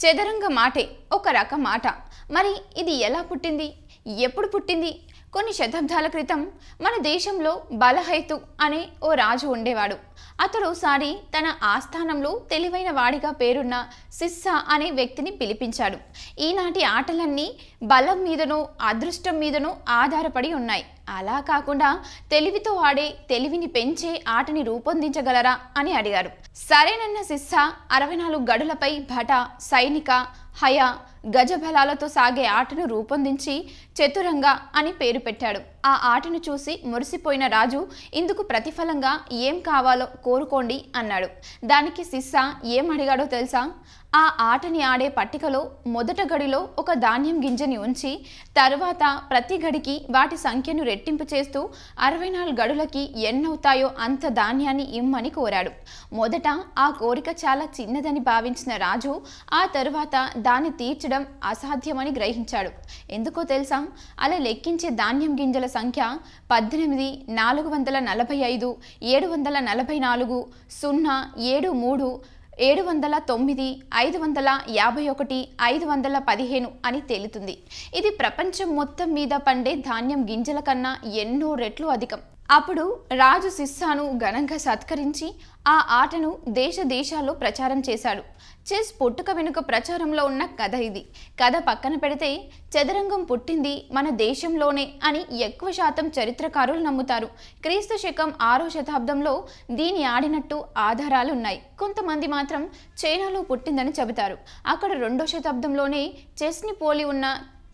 చదరంగ మాటే ఒక రకం ఆట. మరి ఇది ఎలా పుట్టింది, ఎప్పుడు పుట్టింది? కొన్ని శతాబ్దాల క్రితం మన దేశంలో బలహైతు అనే ఓ రాజు ఉండేవాడు. అతడు సారి తన ఆస్థానంలో తెలివైన వాడిగా పేరున్న సిస్సా అనే వ్యక్తిని పిలిపించాడు. ఈనాటి ఆటలన్నీ బలం మీదనో అదృష్టం మీదనో ఆధారపడి ఉన్నాయి. అలా కాకుండా తెలివితో ఆడే, తెలివిని పెంచే ఆటని రూపొందించగలరా అని అడిగారు. సరేనన్న సిస్సా 64 గడులపై భట, సైనిక, హయ, గజబలాలతో సాగే ఆటను రూపొందించి చతురంగ అని పేరు పెట్టాడు. ఆ ఆటను చూసి మురిసిపోయిన రాజు, ఇందుకు ప్రతిఫలంగా ఏం కావాలో కోరుకోండి అన్నాడు. దానికి సిస్సా ఏం అడిగాడో తెలుసా? ఆ ఆటని ఆడే పట్టికలో మొదట గడిలో ఒక ధాన్యం గింజని ఉంచి తర్వాత ప్రతి గడికి వాటి సంఖ్యను రెట్టింపు చేస్తూ 64 గడులకి ఎన్నవుతాయో అంత ధాన్యాన్ని ఇమ్మని కోరాడు. మొదట ఆ కోరిక చాలా చిన్నదని భావించిన రాజు ఆ తరువాత దాన్ని తీర్చడం అసాధ్యమని గ్రహించాడు. ఎందుకో తెలుసా? అలా లెక్కించే ధాన్యం గింజల సంఖ్య 18, 445, 744, 0, 73, 709, 551, 515 అని తేలుతుంది. ఇది ప్రపంచం మొత్తం మీద పండే ధాన్యం గింజల కన్నా ఎన్నో రెట్లు అధికం. అప్పుడు రాజు సిస్సాను ఘనంగా సత్కరించి ఆ ఆటను దేశ దేశాల్లో ప్రచారం చేశాడు. చెస్ పుట్టుక వెనుక ప్రచారంలో ఉన్న కథ ఇది. కథ పక్కన పెడితే చదరంగం పుట్టింది మన దేశంలోనే అని ఎక్కువ శాతం చరిత్రకారులు నమ్ముతారు. క్రీస్తు శకం 6వ శతాబ్దంలో దీని ఆడినట్టు ఆధారాలు ఉన్నాయి. కొంతమంది మాత్రం చైనాలో పుట్టిందని చెబుతారు. అక్కడ 2వ శతాబ్దంలోనే చెస్ని పోలి ఉన్న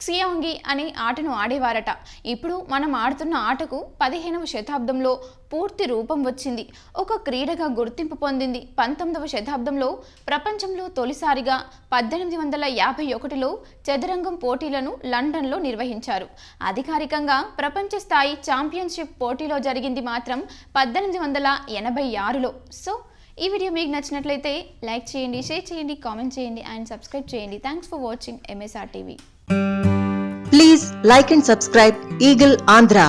క్సియాంగి అనే ఆటను ఆడేవారట. ఇప్పుడు మనం ఆడుతున్న ఆటకు 15వ శతాబ్దంలో పూర్తి రూపం వచ్చింది, ఒక క్రీడగా గుర్తింపు పొందింది. 19వ శతాబ్దంలో ప్రపంచంలో తొలిసారిగా 1851లో చదరంగం పోటీలను లండన్లో నిర్వహించారు. అధికారికంగా ప్రపంచ స్థాయి ఛాంపియన్షిప్ పోటీలో జరిగింది మాత్రం 1886లో. సో ఈ వీడియో మీకు నచ్చినట్లయితే లైక్ చేయండి, షేర్ చేయండి, కామెంట్ చేయండి అండ్ సబ్స్క్రైబ్ చేయండి. Thanks for watching MSR TV. Please like and subscribe Eagle Andhra.